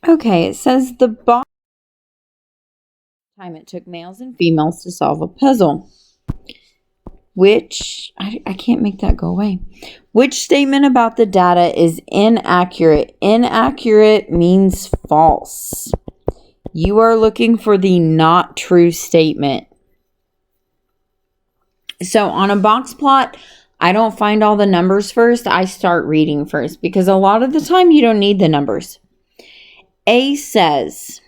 Okay, it says the box time it took males and females to solve a puzzle. Which, I can't make that go away. Which statement about the data is inaccurate? Inaccurate means false. You are looking for the not true statement. So on a box plot, I don't find all the numbers first. I start reading first because a lot of the time you don't need the numbers. A says,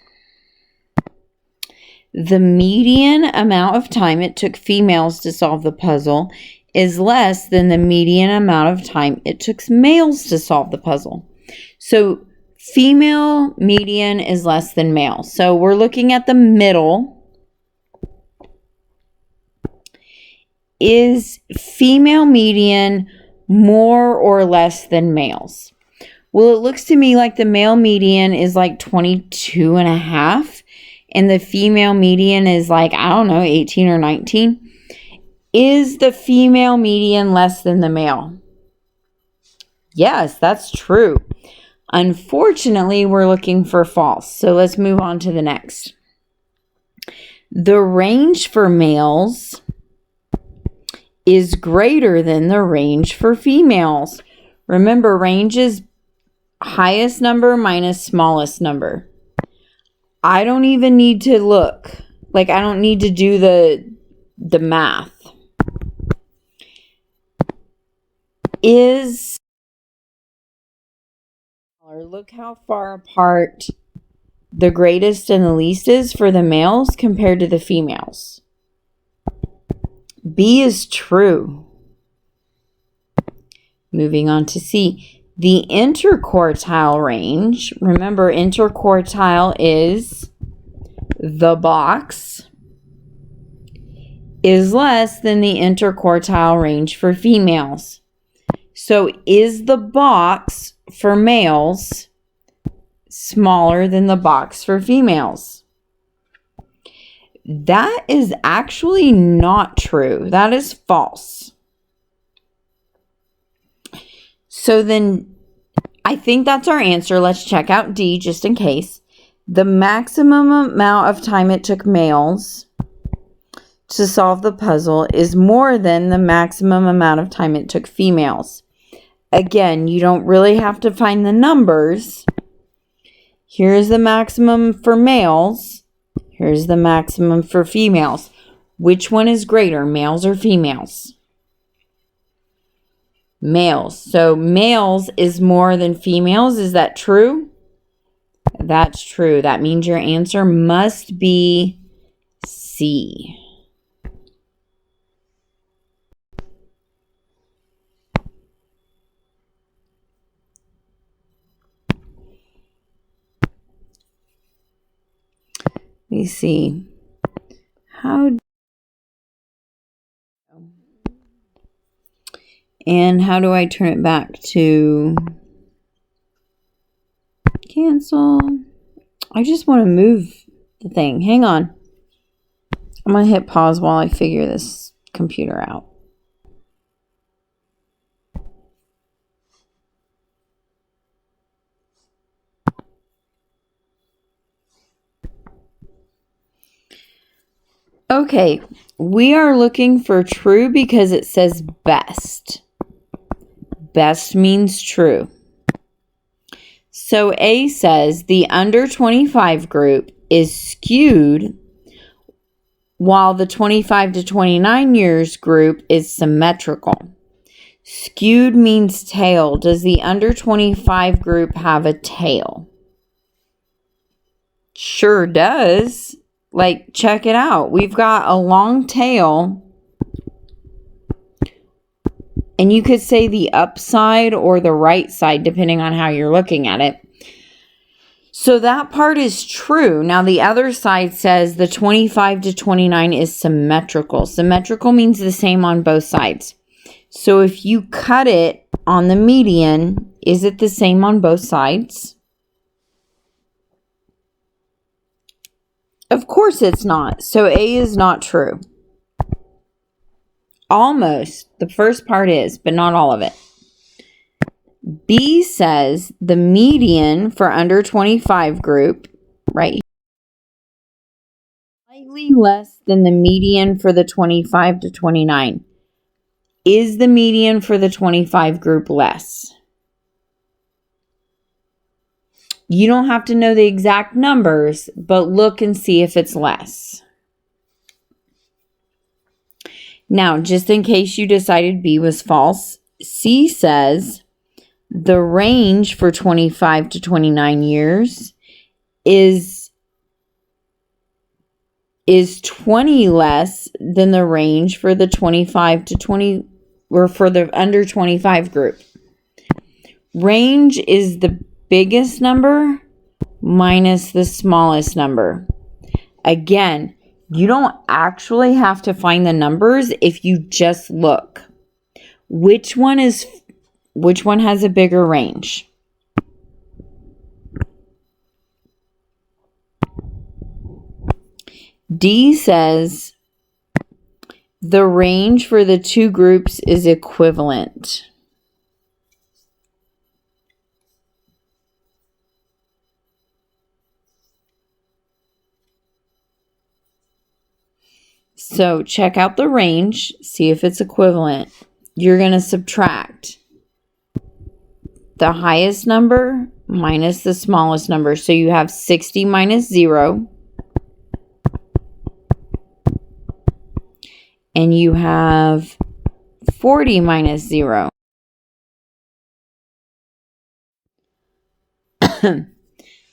the median amount of time it took females to solve the puzzle is less than the median amount of time it took males to solve the puzzle. So female median is less than male. So we're looking at the middle. Is female median more or less than males? Well, it looks to me like the male median is like 22 and a half. And the female median is like, I don't know, 18 or 19. Is the female median less than the male? Yes, that's true. Unfortunately, we're looking for false. So let's move on to the next. The range for males is greater than the range for females. Remember, range is highest number minus smallest number. I don't even need to look. Like, I don't need to do the math. Look how far apart the greatest and the least is for the males compared to the females. B is true. Moving on to C. The interquartile range, remember interquartile is the box, is less than the interquartile range for females. So is the box for males smaller than the box for females? That is actually not true. That is false. So then I think that's our answer. Let's check out D just in case. The maximum amount of time it took males to solve the puzzle is more than the maximum amount of time it took females. Again, you don't really have to find the numbers. Here's the maximum for males. Here's the maximum for females. Which one is greater, males or females? Males. So males is more than females. Is that true? That's true. That means your answer must be C. Let me see. And how do I turn it back to cancel? I just want to move the thing. Hang on. I'm going to hit pause while I figure this computer out. Okay, we are looking for true because it says best. Best means true. So A says the under 25 group is skewed while the 25 to 29 years group is symmetrical. Skewed means tail. Does the under 25 group have a tail? Sure does. Like, check it out. We've got a long tail. And you could say the upside or the right side, depending on how you're looking at it. So that part is true. Now, the other side says the 25 to 29 is symmetrical. Symmetrical means the same on both sides. So if you cut it on the median, is it the same on both sides? Of course it's not. So A is not true. Almost. The first part is, but not all of it. B says the median for under 25 group, right, slightly less than the median for the 25 to 29. Is the median for the 25 group less? You don't have to know the exact numbers, but look and see if it's less. Now, just in case you decided B was false, C says the range for 25 to 29 years is 20 less than the range for the 25 to 20 or for the under 25 group. Range is the biggest number minus the smallest number. Again, you don't actually have to find the numbers if you just look. Which one has a bigger range? D says the range for the two groups is equivalent. So check out the range, see if it's equivalent. You're going to subtract the highest number minus the smallest number. So you have 60 minus 0. And you have 40 minus 0.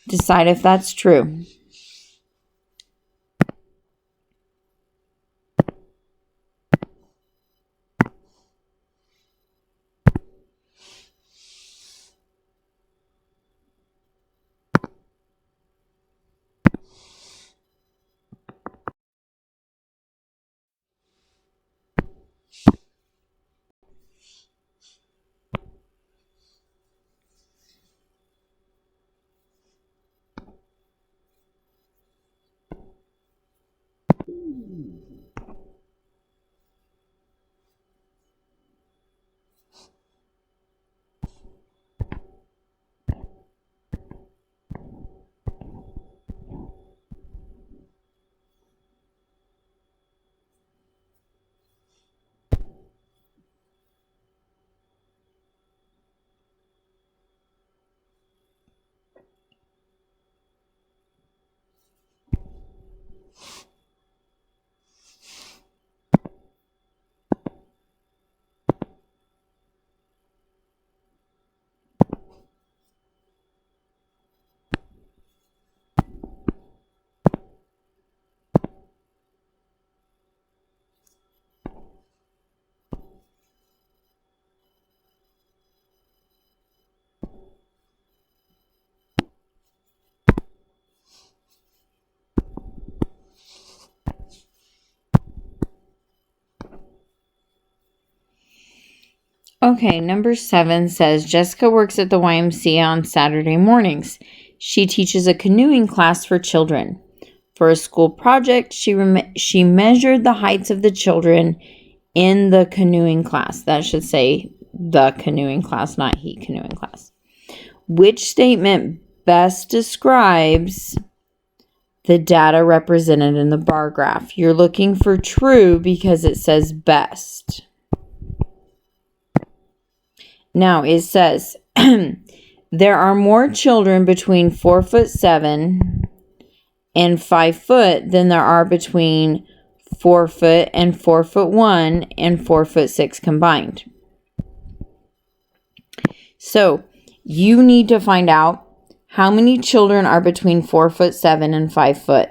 Decide if that's true. Okay, number 7 says Jessica works at the YMCA on Saturday mornings. She teaches a canoeing class for children. For a school project, she measured the heights of the children in the canoeing class. That should say the canoeing class, not he canoeing class. Which statement best describes the data represented in the bar graph? You're looking for true because it says best. Now it says there are more children between 4'7" and 5 foot than there are between 4 foot and 4'1" and 4'6" combined. So you need to find out how many children are between 4'7" and 5 foot.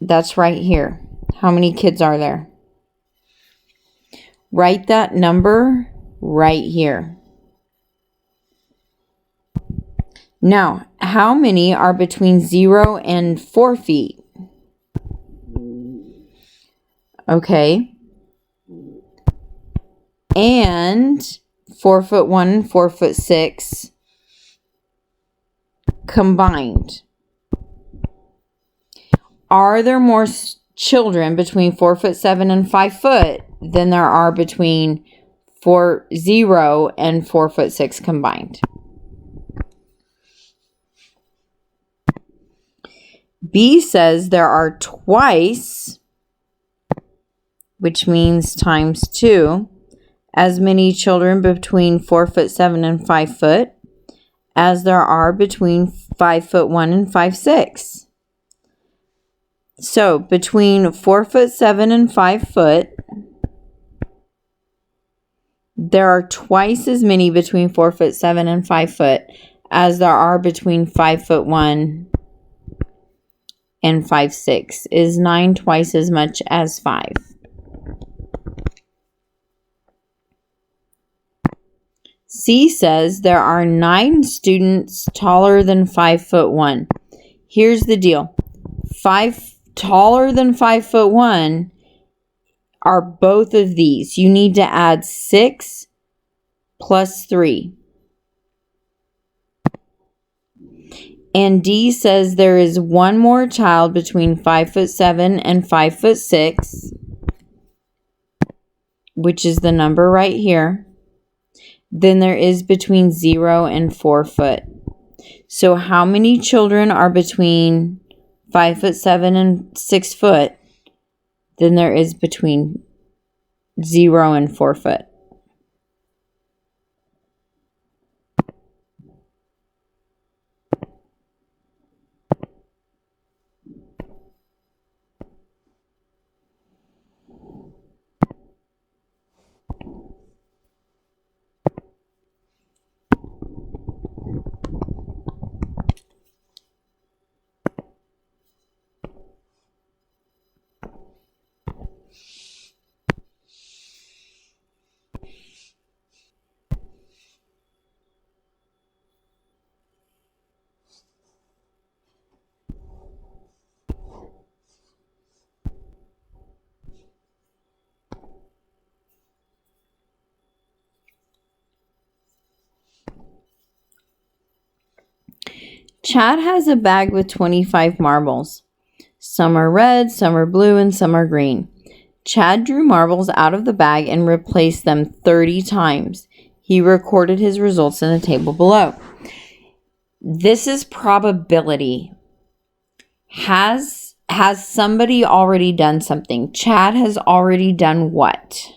That's right here. How many kids are there? Write that number right here. Now, how many are between 0 and 4 feet? Okay. And 4'1" and 4'6" combined. Are there more children between 4'7" and 5 foot than there are between for 0 and 4'6" combined. B says there are twice, which means times 2, as many children between 4'7" and 5 foot as there are between 5'1" and 5'6". So between 4'7" and 5 foot, there are twice as many between 4'7" and 5 foot as there are between 5'1" and 5'6". Is 9 twice as much as 5? C says there are 9 students taller than 5'1". Here's the deal. Taller than 5'1" are both of these. You need to add 6 plus 3. And D says there is one more child between 5'7" and 5'6", which is the number right here, than there is between 0 and 4 foot. So how many children are between 5'7" and 6 foot than there is between 0 and 4 foot? Chad has a bag with 25 marbles. Some are red, some are blue, and some are green. Chad drew marbles out of the bag and replaced them 30 times. He recorded his results in the table below. This is probability. Has somebody already done something? Chad has already done what?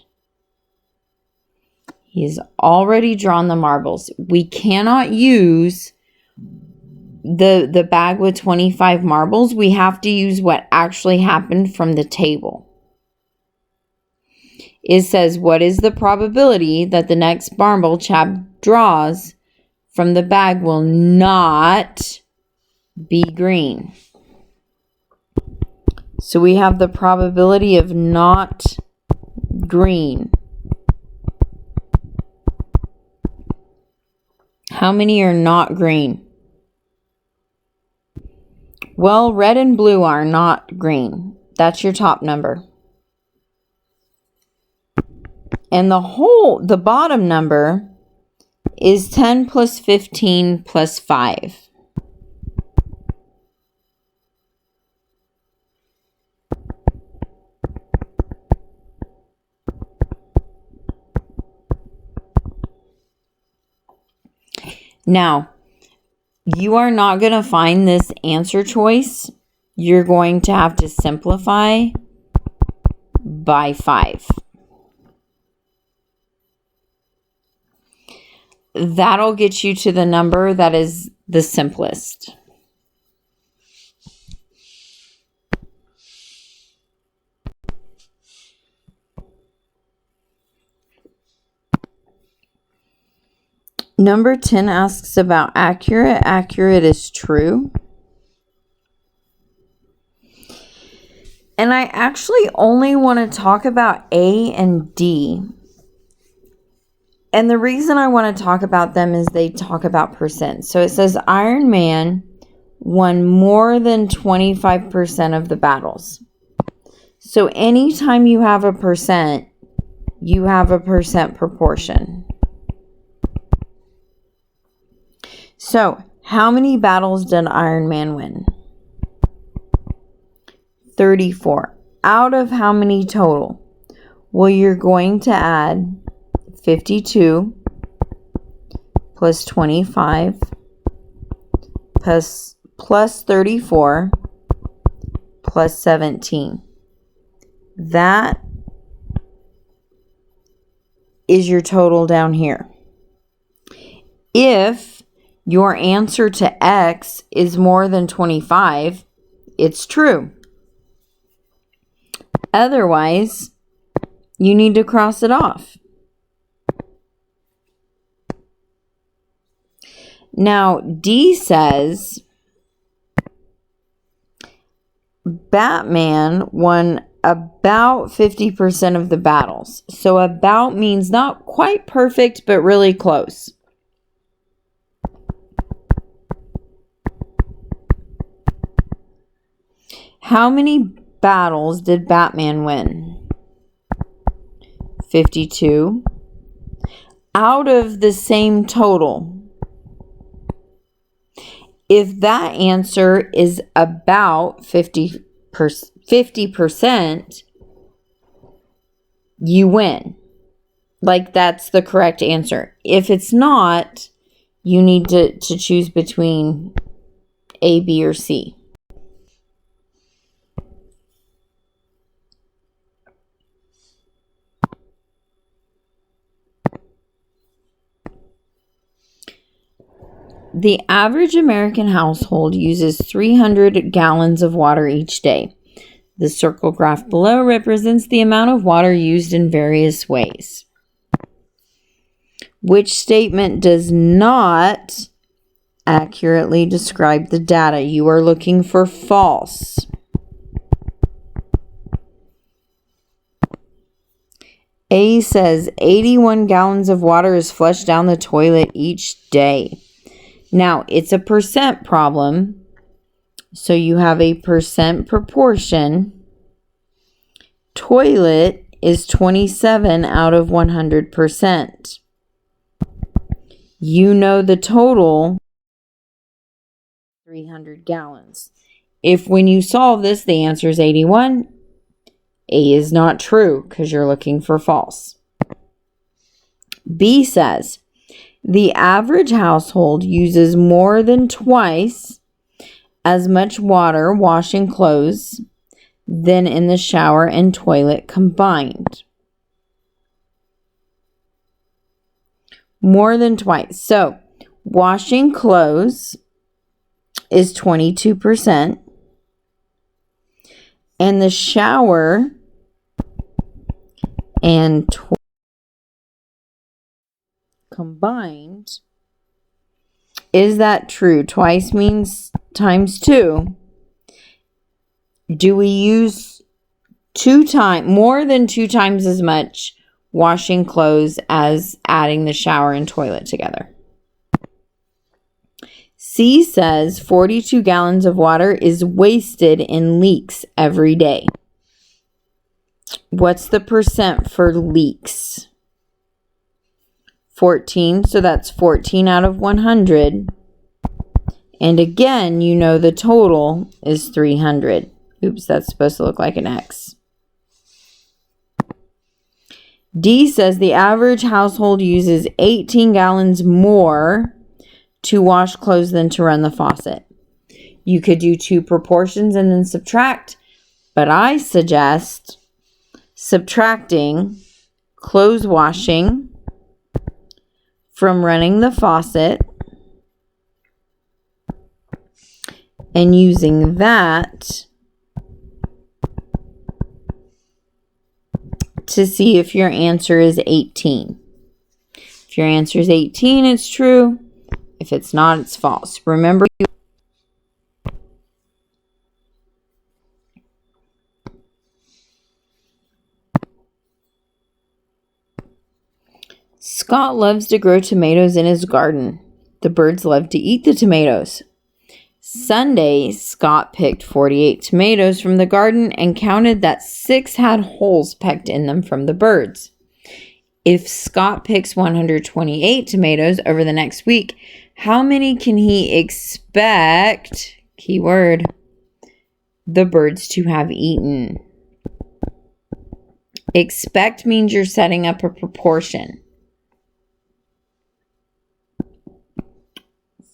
He's already drawn the marbles. We cannot use the bag with 25 marbles. We have to use what actually happened from the table. It says, what is the probability that the next marble Chad draws from the bag will not be green? So we have the probability of not green. How many are not green? Well, red and blue are not green. That's your top number. And the bottom number is 10 plus 15 plus 5. Now, you are not going to find this answer choice. You're going to have to simplify by 5. That'll get you to the number that is the simplest. Number 10 asks about accurate. Accurate is true. And I actually only want to talk about A and D. And the reason I want to talk about them is they talk about percent. So it says Iron Man won more than 25% of the battles. So anytime you have a percent, you have a percent proportion. So how many battles did Iron Man win? 34. Out of how many total? Well, you're going to add 52 plus 25 plus 34 plus 17. That is your total down here. If your answer to X is more than 25, it's true. Otherwise, you need to cross it off. Now, D says Batman won about 50% of the battles. So about means not quite perfect, but really close. How many battles did Batman win? 52. Out of the same total. If that answer is about 50%, you win. Like, that's the correct answer. If it's not, you need to choose between A, B, or C. The average American household uses 300 gallons of water each day. The circle graph below represents the amount of water used in various ways. Which statement does not accurately describe the data? You are looking for false. A says 81 gallons of water is flushed down the toilet each day. Now, it's a percent problem, so you have a percent proportion. Toilet is 27 out of 100%. You know the total, 300 gallons. If when you solve this, the answer is 81, A is not true because you're looking for false. B says, the average household uses more than twice as much water washing clothes than in the shower and toilet combined. More than twice. So, washing clothes is 22%. And the shower and toilet combined, is that true? Twice means times 2. Do we use more than 2 times as much washing clothes as adding the shower and toilet together? C says 42 gallons of water is wasted in leaks every day. What's the percent for leaks? 14, so that's 14 out of 100. And again, you know the total is 300. Oops, that's supposed to look like an X. D says the average household uses 18 gallons more to wash clothes than to run the faucet. You could do 2 proportions and then subtract, but I suggest subtracting clothes washing from running the faucet and using that to see if your answer is 18. If your answer is 18, it's true. If it's not, it's false. Remember, Scott loves to grow tomatoes in his garden. The birds love to eat the tomatoes. Sunday, Scott picked 48 tomatoes from the garden and counted that 6 had holes pecked in them from the birds. If Scott picks 128 tomatoes over the next week, how many can he expect, keyword, the birds to have eaten? Expect means you're setting up a proportion.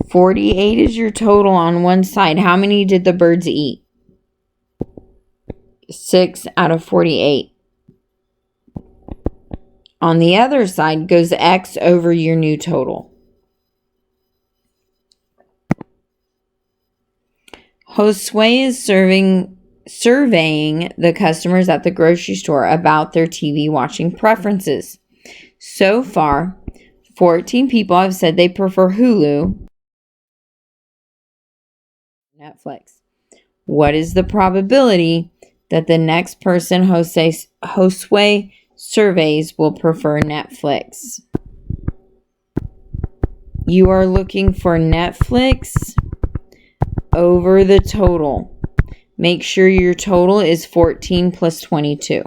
48 is your total on one side. How many did the birds eat? 6 out of 48. On the other side goes X over your new total. Josue is surveying the customers at the grocery store about their TV watching preferences. So far, 14 people have said they prefer Hulu, Netflix. What is the probability that the next person Josue surveys will prefer Netflix? You are looking for Netflix over the total. Make sure your total is 14 plus 22.